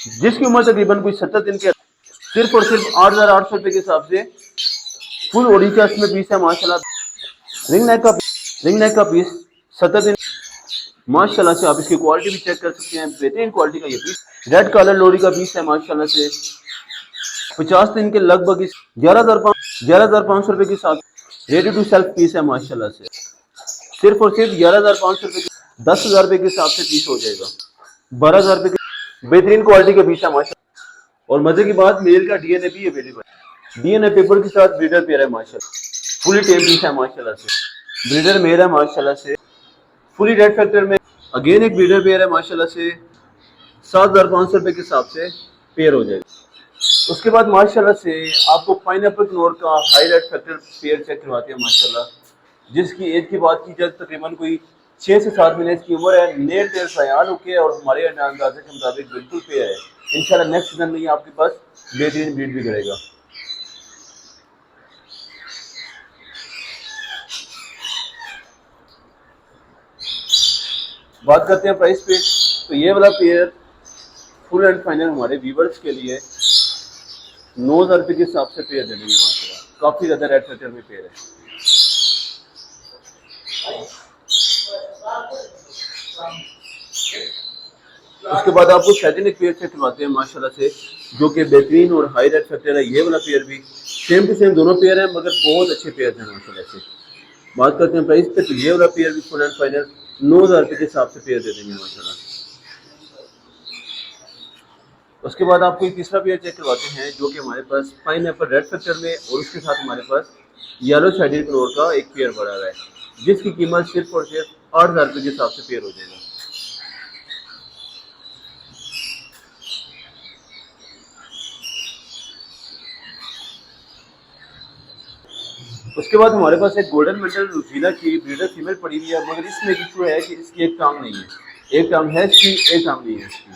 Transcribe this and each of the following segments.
जिसकी उम्र तकरीबन कोई 70 दिन के, सिर्फ और सिर्फ 8,800 रुपये के हिसाब से फुल ओडी का इसमें पीस है माशाल्लाह। रिंग नेक का पीस 70 दिन माशाल्लाह से। आप इसकी क्वालिटी भी चेक कर सकते हैं, बेहतरीन क्वालिटी का ये पीस। रेड कलर लोरी का पीस है माशाल्लाह से। 50 दिन के लगभग इस 11,500 रुपये के साथ रेडी टू सेल्फ पीस है माशाल्लाह से। सिर्फ और सिर्फ 11,500 रुपये, 10,000 रुपये के हिसाब से पीस हो जाएगा। 12,000 रुपये के बेहतरीन क्वालिटी का पीस है माशाल्लाह। और मजे की बात, मेल का डीएनए भी अवेलेबल है, डीएनए पेपर के साथ ब्रीडर पेयर है माशाल्लाह। फुली टेम पीस है माशाल्लाह से, ब्रीडर मेल है माशाल्लाह से। फुली रेड फैक्टर में अगेन एक ब्रीडर पेयर है माशाल्लाह से। 7,500 रुपये के हिसाब से पेयर हो जाएगा। उसके बाद माशाल्लाह से आपको पाइनएप्पल कनौर का high red factor pair check करवाते हैं माशाल्लाह, जिसकी एज की बात की जाए तकरीबन कोई 6 से 7 महीने की उम्र है। नेल टेल सयाल होके और हमारे अंदाजे के मुताबिक बिल्कुल पेयर है। इंशाल्लाह नेक्स्ट सीजन में ये आपके पास बेहतरीन ब्रीड भी करेगा। बात करते हैं प्राइस पे, तो ये वाला पेयर फुल एंड फाइनल हमारे व्यूवर्स के लिए 9,000 रुपये के हिसाब से पेयर दे देंगे माशाल्लाह। काफी ज्यादा रेड फैक्टर में पेयर है। उसके बाद आपको सेकंड एक पेयर चेक करवाते हैं माशाल्लाह से, जो कि बेहतरीन और हाई रेड फैक्टर है। ये वाला पेयर भी सेम टू सेम दोनों पेयर है, मगर बहुत अच्छे पेयर हैं माशाल्लाह से। बात करते हैं प्राइस पे, तो ये वाला पेयर भी फुल एंड फाइनल 9,000 रुपये के हिसाब से पेयर दे देंगे माशाल्लाह। उसके बाद आपको एक तीसरा पेयर चेक करवाते हैं, जो कि हमारे पास पाइनएप्पल रेड फैक्टर में और उसके साथ हमारे पास येलो साइडेड कनौर का एक पेयर पड़ा हुआ है, जिसकी कीमत सिर्फ और सिर्फ 8,000 रुपये के हिसाब से पेयर हो जाएगा। उसके बाद हमारे पास एक गोल्डन मेंटल लुसीला की ब्रीडर फीमेल पड़ी हुई है, मगर इसमें एक इशू है कि इसकी एक टांग नहीं है। एक टांग है इसकी, एक टांग नहीं है इसकी।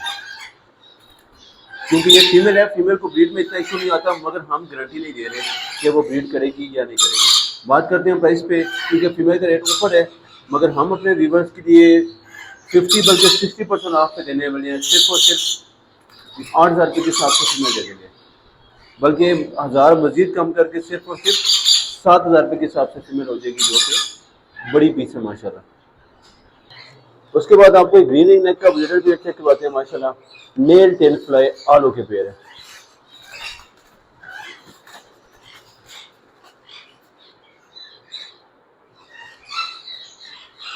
क्योंकि ये फीमेल है, फीमेल को ब्रीड में इतना इशू नहीं आता, मगर हम गारंटी नहीं दे रहे कि वो ब्रीड करेगी या नहीं करेगी। बात करते हैं प्राइस पे, क्योंकि फीमेल का रेट ऊपर है, मगर हम अपने व्यूवर्स के लिए 50 बल्कि 60% ऑफ पे देने वाले हैं। सिर्फ और सिर्फ 8,000 रुपये के हिसाब से फीमेल दे देंगे, बल्कि 1,000 मजीद कम करके सिर्फ और सिर्फ 7,000 रुपये के हिसाब से फीमेल हो जाएगी, जो कि बड़ी पीस है माशाल्लाह। उसके बाद आपको एक ग्रीन नेक का ब्रीडर पेयर चेक करवाते हैं माशाल्लाह। मेल टेल फ्लाई आलू के पेयर है।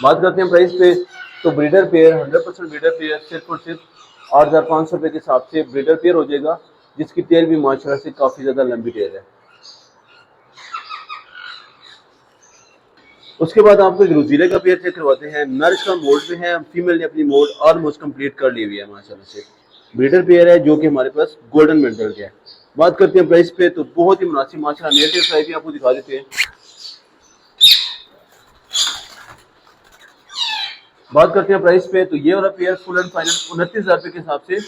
बात करते हैं प्राइस पे, तो ब्रीडर पेयर 100% ब्रीडर पेयर सिर्फ और सिर्फ 8,500 रुपये के हिसाब से ब्रीडर पेयर हो जाएगा, जिसकी टेल भी माशाल्लाह से काफी ज्यादा लंबी टेल है। उसके बाद आपको एक रोजीले का पेयर चेक करवाते हैं। नर का मोड में है, फीमेल ने अपनी मोड ऑलमोस्ट कंप्लीट कर ली हुई है माशाल्लाह से। ब्रीडर पेयर है, जो कि हमारे पास गोल्डन मेंटल के है। बात करते हैं प्राइस पे, तो बहुत ही मुनासिब माशाल्लाह। नेटिव प्राइस भी आपको दिखा देते हैं। बात करते हैं प्राइस पे, तो ये वाला पेयर फुल एंड फाइनल 29,000 रुपये के हिसाब से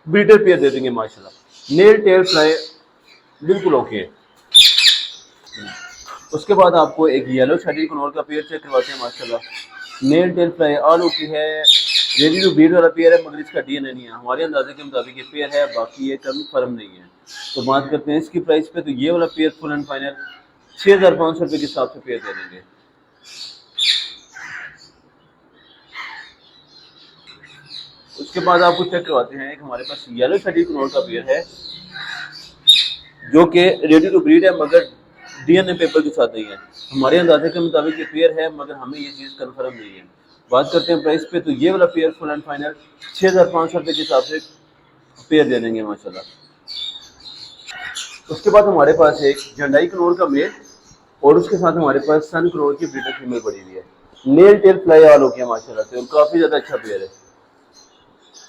ब्रीडर पेयर दे देंगे माशाल्लाह। नेल टेल फ्लाई बिल्कुल ओके है। उसके बाद आपको एक येलो शादी कनौर का पेयर चेक करवाते हैं माशाल्लाह। Nail tail fly all okay है, रेडी टू ब्रीड वाला पेयर है, मगर इसका डीएनए नहीं है। हमारे अंदाजे के मुताबिक ये पेयर है, बाकी ये कन्फर्म नहीं है। तो बात करते हैं इसकी प्राइस पे, तो ये वाला पेयर फुल एंड फाइनल 6,500 रुपये के हिसाब से पेयर दे देंगे। उसके बाद आपको चेक करवाते हैं, एक हमारे पास येलो शादी कनौर का पेयर है, जो कि रेडी टू ब्रीड है, मगर डीएनए पेपर के साथ नहीं है। हमारे अंदाजे के मुताबिक ये पेयर है, मगर हमें ये चीज़ कन्फर्म नहीं है। बात करते हैं प्राइस पे, तो ये वाला पेयर फुल एंड फाइनल 6,500 रुपये के हिसाब से पेयर दे देंगे माशाल्लाह। उसके बाद हमारे पास एक झंडाई कनौर का मेल और उसके साथ हमारे पास सन कनौर की ब्रीडर फीमेल पड़ी हुई है। नेल टेल फ्लाई ऑल हो गया माशाल्लाह से, और काफ़ी ज़्यादा अच्छा पेयर है।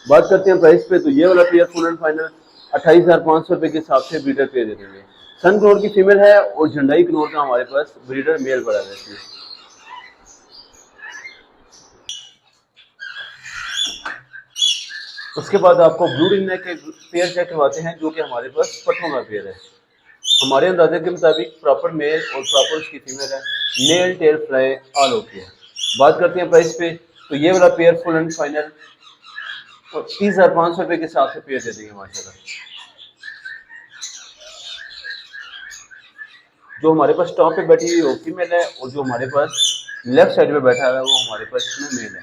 बात करते हैं प्राइस पे, तो ये वाला पेयर फुल एंड फाइनल 28,500 रुपये के हिसाब से ब्रीडर पेयर दे देंगे। सन कनौर की फीमेल है और झंडाई कनौर का हमारे पास ब्रीडर मेल पड़ा है। उसके बाद आपको ब्लू रिंग नेक के पेयर चेक करवाते हैं, जो कि हमारे पास पट्टों का पेयर है। हमारे अंदाजे के मुताबिक प्रॉपर मेल और प्रॉपर उसकी फीमेल है। Nail tail fly all okay है। बात करते हैं प्राइस पे, तो ये वाला पेयर फुल एंड फाइनल और 30,500 रुपये के हिसाब से पेयर दे देंगे माशाल्लाह। जो हमारे पास टॉप पे बैठी हुई वो फीमेल है और जो हमारे पास लेफ्ट साइड पे बैठा हुआ है वो हमारे पास इसमें मेल है।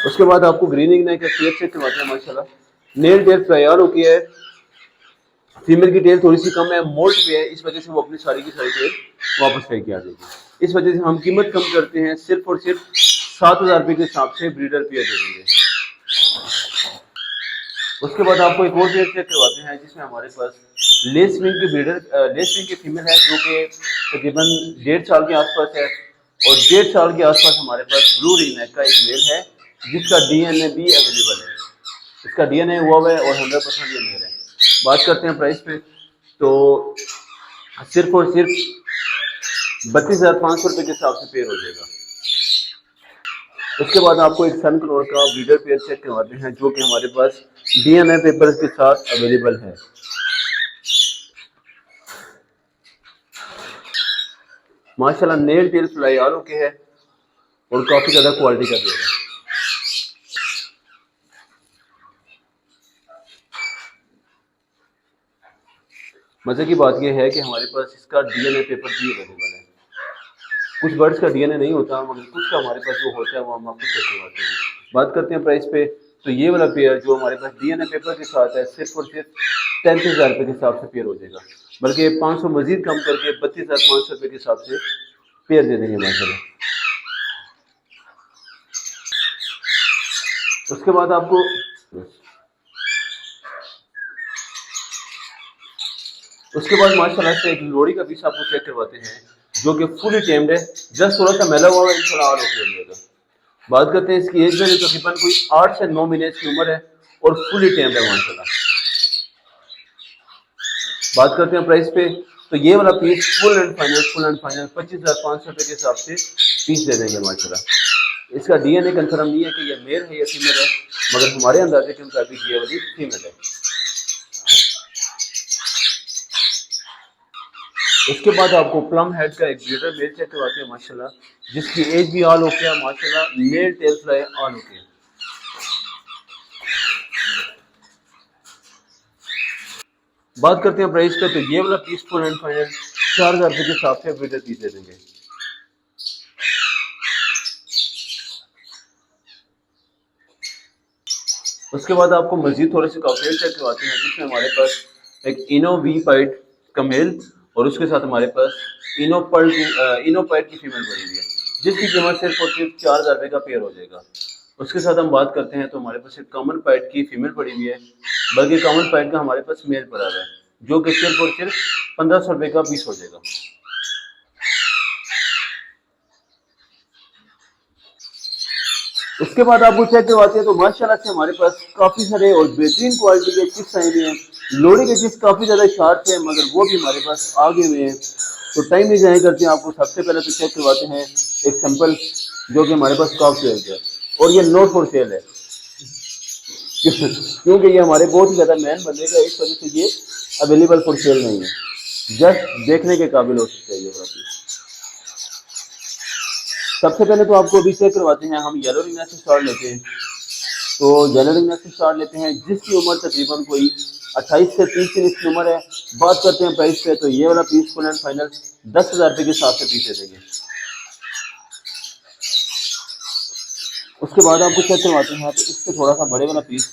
उसके बाद आपको ग्रीनिंग नेक का शेप चेक करवाते हैं माशाल्लाह। नेल टेल तैयार हो गया है, फीमेल की टेल थोड़ी सी कम है, मोल्ट पे है, इस वजह से वो अपनी सारी की सारी टेल वापस फेंक के आ जाएगी। इस वजह से हम कीमत कम करते हैं, सिर्फ और सिर्फ 7,000 रुपये के हिसाब से ब्रीडर पेयर दे देंगे। उसके बाद आपको एक और पेयर चेक करवाते हैं जिसमें हमारे पास लेस विंग की ब्रीडर लेस विंग की फीमेल है जो कि तकरीबन 1.5 साल के आसपास है और 1.5 साल के आसपास हमारे पास ब्लू रिंग नेक का एक मेल है जिसका डीएनए भी अवेलेबल है। इसका डीएनए हुआ है और 100% ये मेल है। बात करते हैं प्राइस पे, तो सिर्फ और सिर्फ 32,500 रुपये के हिसाब से पेयर हो जाएगा। उसके बाद आपको एक सन करोड़ का ब्रीडर पेयर चेक करवाते हैं जो कि हमारे पास डीएनए पेपर्स के साथ अवेलेबल है। माशाल्लाह नेल टेल फ्लाई आलो के है और काफी ज्यादा क्वालिटी का पेयर है। मजे की बात यह है कि हमारे पास इसका डीएनए पेपर भी अवेलेबल है। कुछ बर्ड्स का डीएनए नहीं होता मगर कुछ का हमारे पास जो होता है वो हम आपको चेक करवाते हैं। बात करते हैं प्राइस पे, तो ये वाला पेयर जो हमारे पास डीएनए पेपर के साथ है सिर्फ और सिर्फ 33,000 रुपये के हिसाब से पेयर हो जाएगा, बल्कि 500 मजीद कम करके 32,500 रुपये के हिसाब से पेयर दे देंगे माशाल्लाह। उसके बाद आपको माशाल्लाह से एक लोड़ी का पीस आपको चेक करवाते हैं जो कि फुली टेम्ड है, जस्ट थोड़ा सा मेला हुआ है, इंशाल्लाह और ओके हो जाएगा। बात करते हैं इसकी एज में, तकरीबन कोई 8 से 9 महीने की उम्र है और फुली टेम्ड है माशाल्लाह। बात करते हैं प्राइस पे, तो ये वाला पीस फुल एंड फाइनल 25,500 रुपये के हिसाब से पीस दे देंगे माशाल्लाह। इसका डीएनए कंफर्म नहीं है कि ये मेल है या फीमेल है, मगर हमारे अंदाजे के मुताबिक ये वाली फीमेल है। उसके बाद आपको प्लम हेड का एक ब्रीडर मेल चेक करवाते हैं माशाल्लाह, जिसकी एज भी ऑल ओके है माशाल्लाह, nail tail fly all okay. बात करते हैं प्राइस पे, तो ये वाला पीस फुल एंड फाइनल 4,000 रुपये के हिसाब से ब्रीडर पीस दे देंगे। उसके बाद आपको मजीद थोड़े से कॉकटेल चेक करवाते हैं जिसमें हमारे पास एक इनो वी पाइट का मेल और उसके साथ हमारे पास इनोपाइट की फीमेल बनी हुई है जिसकी कीमत सिर्फ और सिर्फ 4,000 रुपये का पेयर हो जाएगा। उसके साथ हम बात करते हैं तो हमारे पास एक कॉमन पाइट की फीमेल पड़ी हुई है, बल्कि कॉमन पाइट का हमारे पास मेल पड़ा हुआ है जो कि सिर्फ और सिर्फ 1,500 रुपये का पीस हो जाएगा। उसके बाद आपको चेक करवाते हैं तो माशाल्लाह से हमारे पास काफ़ी सारे और बेहतरीन क्वालिटी के चिप्स आए हुए हैं। लोड़ी के चिप्स काफ़ी ज़्यादा शार्प है मगर वो भी हमारे पास आगे हुए हैं, तो टाइम नहीं जाया करते हैं। आपको सबसे पहले तो चेक करवाते हैं एक सैंपल जो कि हमारे पास कॉफ सेल है और ये नॉट फॉर सेल है क्योंकि ये हमारे बहुत ही ज़्यादा मैन बनेगा, इस वजह से ये अवेलेबल फॉर सेल नहीं है, जस्ट देखने के काबिल हो सकते हैं ये वाला। सबसे पहले तो आपको अभी चेक करवाते हैं हम येलो रिंग नेक से स्टार्ट लेते हैं। तो येलो रिंग नेक से स्टार्ट लेते हैं जिसकी उम्र तकरीबन कोई 28 से 30 दिन की उम्र है। बात करते हैं प्राइस पे, तो ये वाला पीस फुल एंड फाइनल 10,000 रुपये के हिसाब से पीस दे देंगे। उसके बाद आपको चेक करवाते हैं तो इससे थोड़ा सा बड़े वाला पीस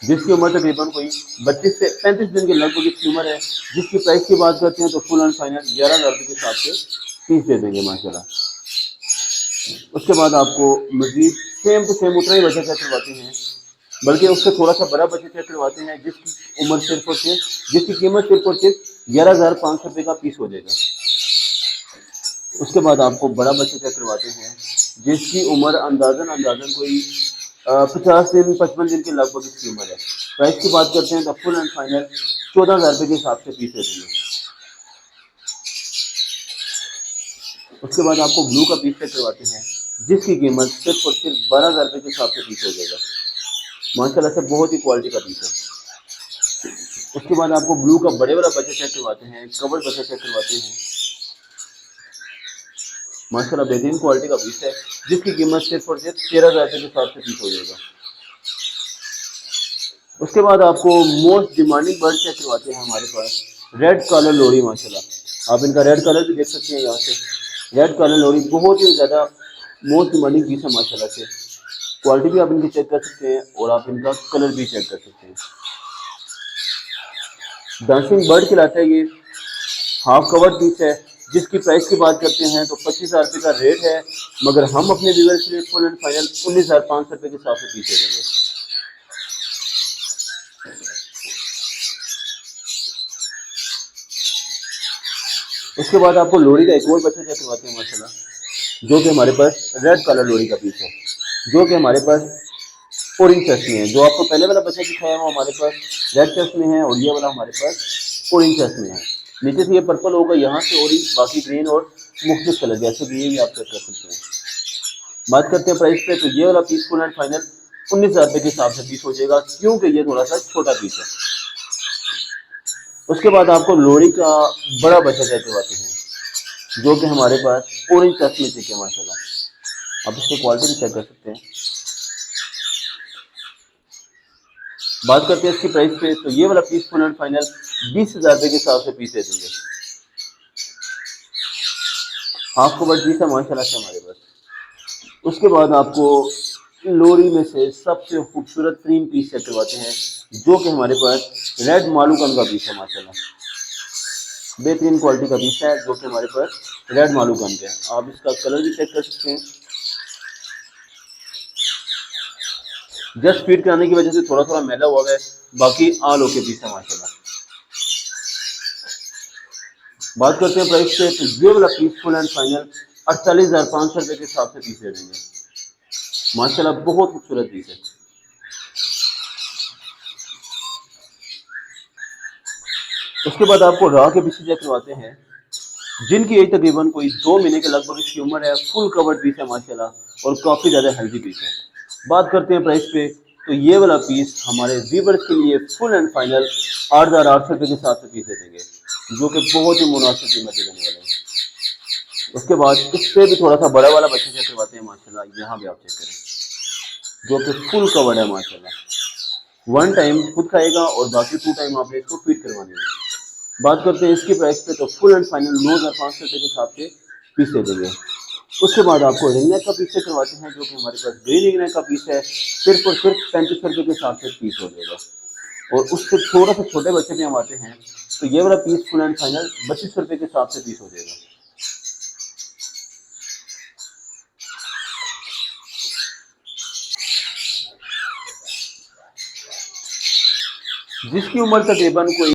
जिसकी उम्र तकरीबन कोई 32 से 35 दिन के लगभग इसकी उम्र है, जिसकी प्राइस की बात करते हैं तो फुल एंड फाइनल 11,000 रुपये के हिसाब से पीस दे देंगे माशाल्लाह। उसके बाद आपको मजीद सेम टू सेम उतना ही बच्चा चेक करवाते हैं, बल्कि उससे थोड़ा सा बड़ा बच्चा चेक करवाते हैं जिसकी उम्र सिर्फ और सिर्फ जिसकी कीमत सिर्फ और सिर्फ 11,500 रुपये का पीस हो जाएगा। उसके बाद आपको बड़ा बच्चा चेक करवाते हैं जिसकी उम्र अंदाजन कोई 50 दिन 55 दिन के लगभग इसकी उम्र है। प्राइस की बात करते हैं तो फुल एंड फाइनल 14,000 रुपये के हिसाब से पीस दे देंगे। उसके बाद आपको ब्लू का पीस चेक करवाते हैं जिसकी कीमत सिर्फ और सिर्फ 12,000 रुपये के हिसाब से पीस हो जाएगा। माशाल्लाह से बहुत ही क्वालिटी का पीस है। उसके बाद आपको ब्लू का बड़े वाला बच्चा चेक करवाते हैं, कवर्ड बच्चा चेक करवाते हैं। माशाल्लाह बेहतरीन क्वालिटी का पीस है, जिसकी कीमत सिर्फ और सिर्फ 13,000 रुपये के हिसाब से पीस हो जाएगा। उसके बाद आपको मोस्ट डिमांडिंग बर्ड चेक करवाते हैं हमारे पास, रेड कलर लोरी। माशाल्लाह आप इनका रेड कलर भी देख सकते हैं यहाँ से। रेड कलर लोरी बहुत ही ज़्यादा मोस्ट डिमांडिंग पीस है माशाल्लाह से। क्वालिटी भी आप इनकी चेक कर सकते हैं और आप इनका कलर भी चेक कर सकते हैं। डांसिंग बर्ड खिलाता है ये, हाफ कवर्ड पीस है, जिसकी प्राइस की बात करते हैं तो 25,000 रुपये का रेट है, मगर हम अपने व्यूअर्स के लिए फुल एंड फाइनल 19,500 रुपये के हिसाब से पीस दे देंगे। उसके बाद आपको लोरी का एक और बच्चा चेक करवाते हैं माशाल्लाह, जो कि हमारे पास रेड कलर लोरी का पीस है, जो कि हमारे पास ऑरेंज चेस्ट में है। जो आपको पहले वाला बच्चा दिखाया वो हमारे पास रेड चेस्ट में है और ये वाला हमारे पास ऑरेंज चेस्ट में है। नीचे से ये पर्पल होगा, यहाँ से ऑरेंज, बाकी ग्रीन और मुख्तलिफ कलर जैसे कि ये भी आप चेक कर सकते हैं। बात करते हैं प्राइस पे, तो ये वाला पीस फुल एंड फाइनल 19,000 रुपये के हिसाब से पीस हो जाएगा, क्योंकि ये थोड़ा सा छोटा पीस है। उसके बाद आपको लोरी का बड़ा बच्चा चेक करवाते हैं, जो कि हमारे पास ऑरेंज चेस्ट में चेक है माशाल्लाह। आप इसकी क्वालिटी भी चेक कर सकते हैं। बात करते हैं इसकी प्राइस पे, तो ये वाला पीस फुल एंड फाइनल 20,000 रुपये के हिसाब से पीस दे देंगे। आपको बट पीस है माशाल्लाह से हमारे पास। उसके बाद आपको लोरी में से सबसे खूबसूरत 3 पीस चेक करवाते हैं, जो कि हमारे पास रेड मालूकन का पीस है माशाल्लाह। बेहतरीन क्वालिटी का पीस है, जो कि हमारे पास रेड मालूकन का है। आप इसका कलर भी चेक कर सकते हैं। जस्ट फीड कराने की वजह से थोड़ा थोड़ा मैला हुआ है, बाकी आल ओके पीस है माशाल्लाह। बात करते हैं प्राइस पे, तो ये वाला पीस फुल एंड फाइनल 48,500 रुपये के हिसाब से पीस दे देंगे माशाल्लाह। बहुत खूबसूरत पीस है। उसके बाद आपको रॉ के पीस चेक करवाते हैं, जिनकी एज तकरीबन कोई 2 महीने के लगभग इसकी उम्र है। फुल कवर्ड पीस है माशाल्लाह और काफ़ी ज़्यादा हेल्दी पीस है। बात करते हैं प्राइस पे, तो ये वाला पीस हमारे व्यूअर्स के लिए फुल एंड फाइनल 8,800 रुपये के हिसाब से पीस दे देंगे, जो कि बहुत ही मुनासिब कीमत देने वाले हैं। उसके बाद इससे भी थोड़ा सा बड़ा वाला बच्चा चेक करवाते हैं माशाल्लाह। यहाँ भी आप चेक करें, जो कि फुल कवर्ड है माशाल्लाह। 1 टाइम खुद खाएगा और बाकी 2 टाइम आपने इसको फीड करवानी है। बात करते हैं इसकी प्राइस पे, तो फुल एंड फाइनल 9,500 रुपये के हिसाब से पीस दे देंगे। उसके बाद आपको रिंग नेक का पीस करवाते हैं, जो कि हमारे पास ग्रीन रिंग नेक का पीस है, सिर्फ और सिर्फ 3500 रुपये के हिसाब से पीस हो जाएगा। और उससे थोड़ा सा छोटे बच्चे भी हम आते हैं, तो ये वाला पीस फुल एंड फाइनल 3200 रुपये के हिसाब से पीस हो जाएगा। जिसकी उम्र तकरीबन कोई